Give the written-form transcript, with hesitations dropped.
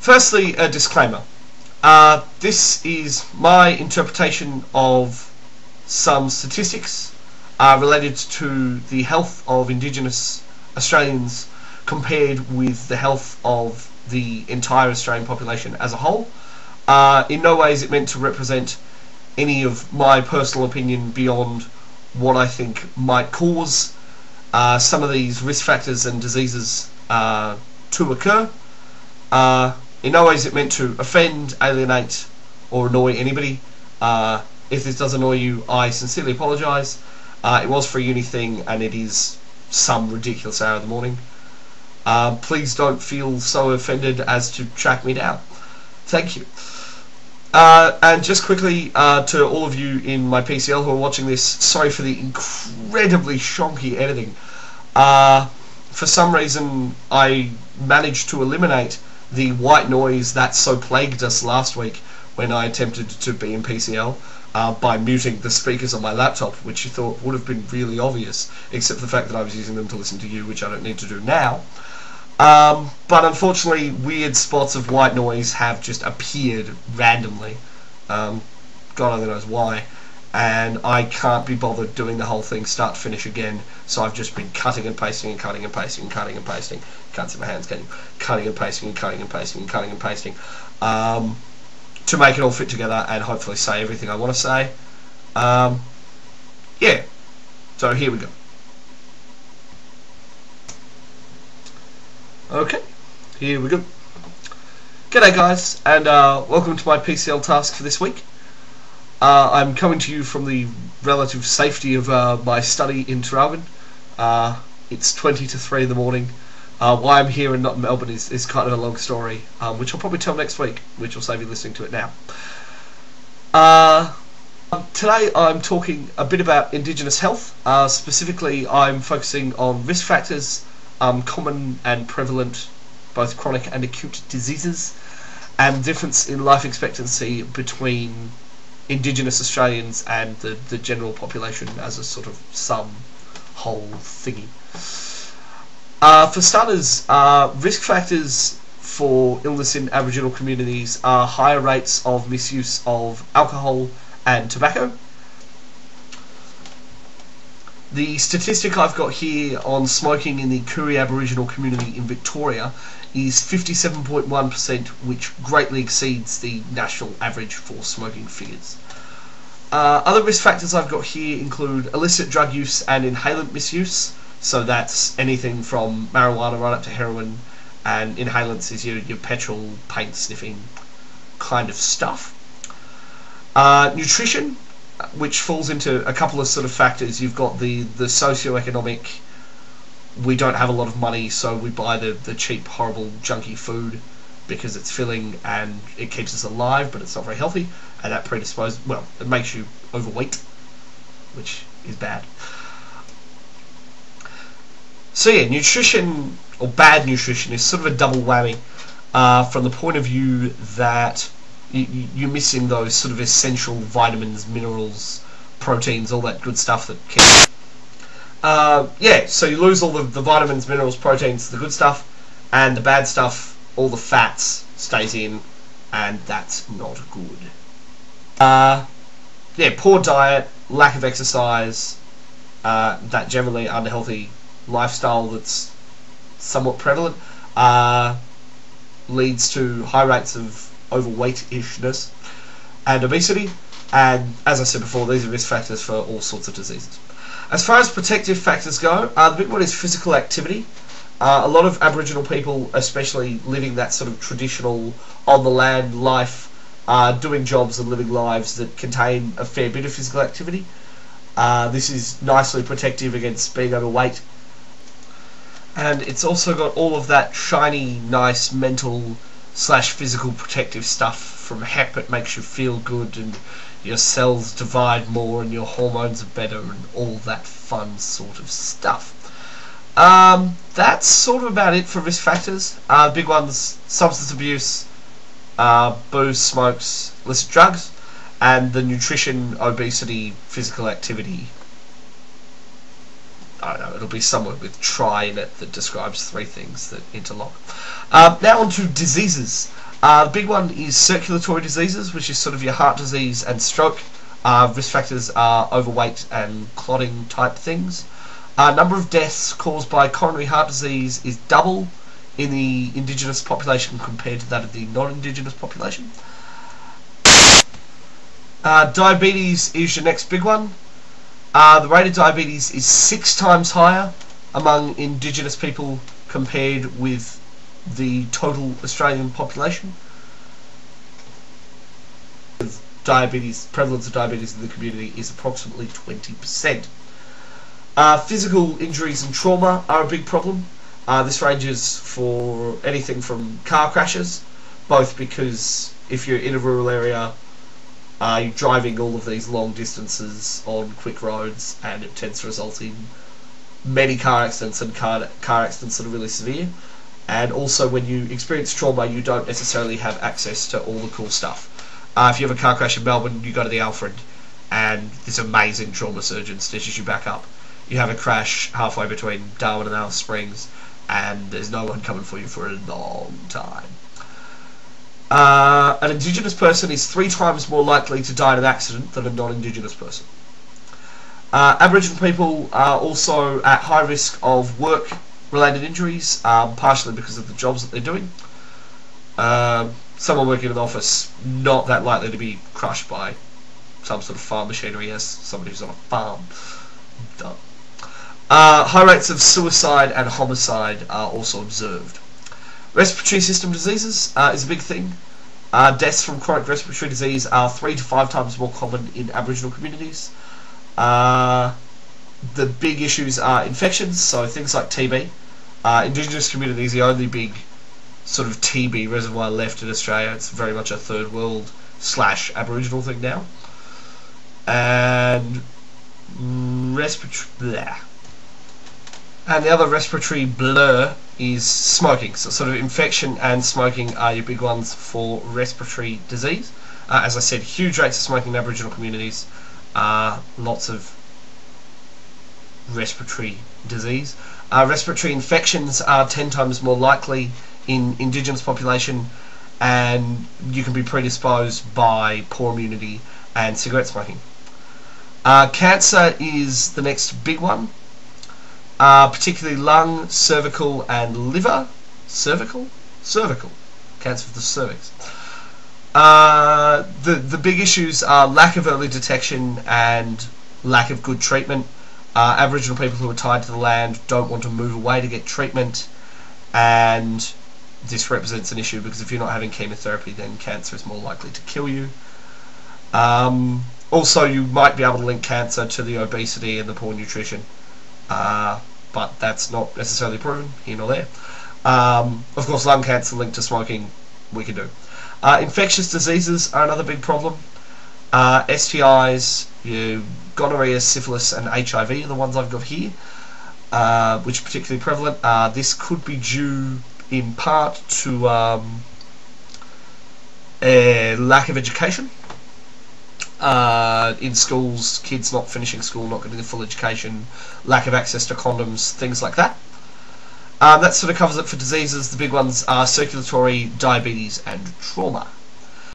Firstly, a disclaimer. This is my interpretation of some statistics related to the health of Indigenous Australians compared with the health of the entire Australian population as a whole. In no way is it meant to represent any of my personal opinion beyond what I think might cause some of these risk factors and diseases to occur. In no way is it meant to offend, alienate, or annoy anybody. If this does annoy you, I sincerely apologise. It was for a uni thing, and it is some ridiculous hour in the morning. Please don't feel so offended as to track me down. Thank you. And just quickly, to all of you in my PCL who are watching this, sorry for the incredibly shonky editing. For some reason, I managed to eliminate the white noise that so plagued us last week when I attempted to be in PCL by muting the speakers on my laptop, which you thought would have been really obvious, except for the fact that I was using them to listen to you, which I don't need to do now. But unfortunately, weird spots of white noise have just appeared randomly. God only knows why. And I can't be bothered doing the whole thing start to finish again, so I've just been cutting and pasting and cutting and pasting and cutting and pasting. Can't see my hands getting cutting and pasting and cutting and pasting and cutting and pasting to make it all fit together and hopefully say everything I want to say. Yeah, so here we go. Okay, here we go. G'day guys, and welcome to my PCL task for this week. I'm coming to you from the relative safety of my study in Traralgon. It's 20 to 3 in the morning. Why I'm here and not in Melbourne is kind of a long story, which I'll probably tell next week, which will save you listening to it now. Today I'm talking a bit about Indigenous health. Specifically, I'm focusing on risk factors, common and prevalent, both chronic and acute diseases, and difference in life expectancy between Indigenous Australians and the general population as a sort of sum whole thingy. For starters, risk factors for illness in Aboriginal communities are higher rates of misuse of alcohol and tobacco. The statistic I've got here on smoking in the Kuri Aboriginal community in Victoria is 57.1%, which greatly exceeds the national average for smoking figures. Other risk factors I've got here include illicit drug use and inhalant misuse, so that's anything from marijuana right up to heroin, and inhalants is your petrol, paint sniffing kind of stuff. Nutrition, which falls into a couple of sort of factors. You've got the socio-economic, we don't have a lot of money, so we buy the cheap, horrible, junky food because it's filling and it keeps us alive, but it's not very healthy, and that predisposes, well, it makes you overweight, which is bad. So yeah, nutrition, or bad nutrition, is sort of a double whammy from the point of view that you're missing those sort of essential vitamins, minerals, proteins, all that good stuff that keeps. Yeah, so you lose all the vitamins, minerals, proteins, the good stuff, and the bad stuff, all the fats, stays in, and that's not good. Yeah, poor diet, lack of exercise, that generally unhealthy lifestyle that's somewhat prevalent, leads to high rates of overweight-ishness and obesity, and as I said before, these are risk factors for all sorts of diseases. As far as protective factors go, the big one is physical activity. A lot of Aboriginal people, especially living that sort of traditional on-the-land life, are doing jobs and living lives that contain a fair bit of physical activity. This is nicely protective against being overweight. And it's also got all of that shiny, nice mental / physical protective stuff from hep. It makes you feel good and your cells divide more and your hormones are better and all that fun sort of stuff. That's sort of about it for risk factors. Big ones: substance abuse, booze, smokes, illicit drugs, and the nutrition, obesity, physical activity. I don't know, it'll be somewhere with try in it that describes three things that interlock. Now on to diseases. The big one is circulatory diseases, which is sort of your heart disease and stroke. Risk factors are overweight and clotting type things. Number of deaths caused by coronary heart disease is double in the Indigenous population compared to that of the non-Indigenous population. Diabetes is your next big one. The rate of diabetes is 6 times higher among Indigenous people compared with the total Australian population. Prevalence of diabetes in the community is approximately 20%. Physical injuries and trauma are a big problem. This ranges for anything from car crashes, both because if you're in a rural area, you're driving all of these long distances on quick roads, and it tends to result in many car accidents and car accidents that are really severe. And also, when you experience trauma, you don't necessarily have access to all the cool stuff. If you have a car crash in Melbourne, you go to the Alfred, and this amazing trauma surgeon stitches you back up. You have a crash halfway between Darwin and Alice Springs, and there's no one coming for you for a long time. An Indigenous person is 3 times more likely to die in an accident than a non-Indigenous person. Aboriginal people are also at high risk of work-related injuries, partially because of the jobs that they're doing. Someone working in an office, not that likely to be crushed by some sort of farm machinery as somebody who's on a farm. Duh. High rates of suicide and homicide are also observed. Respiratory system diseases is a big thing. Deaths from chronic respiratory disease are 3 to 5 times more common in Aboriginal communities. The big issues are infections, so things like TB. Indigenous communities are the only big sort of TB reservoir left in Australia. It's very much a third world / Aboriginal thing now. And the other respiratory blur is smoking. So sort of infection and smoking are your big ones for respiratory disease. As I said, huge rates of smoking in Aboriginal communities. Lots of respiratory disease. Respiratory infections are 10 times more likely in Indigenous population, and you can be predisposed by poor immunity and cigarette smoking. Cancer is the next big one, particularly lung, cervical and liver. Cervical? Cancer of the cervix. The big issues are lack of early detection and lack of good treatment. Aboriginal people who are tied to the land don't want to move away to get treatment, and this represents an issue because if you're not having chemotherapy, then cancer is more likely to kill you. Also, you might be able to link cancer to the obesity and the poor nutrition, but that's not necessarily proven here nor there. Of course, lung cancer linked to smoking, we can do. Infectious diseases are another big problem. STIs, gonorrhea, syphilis and HIV are the ones I've got here, which are particularly prevalent. This could be due in part to a lack of education. In schools, kids not finishing school, not getting the full education, lack of access to condoms, things like that. That sort of covers it for diseases. The big ones are circulatory, diabetes and trauma.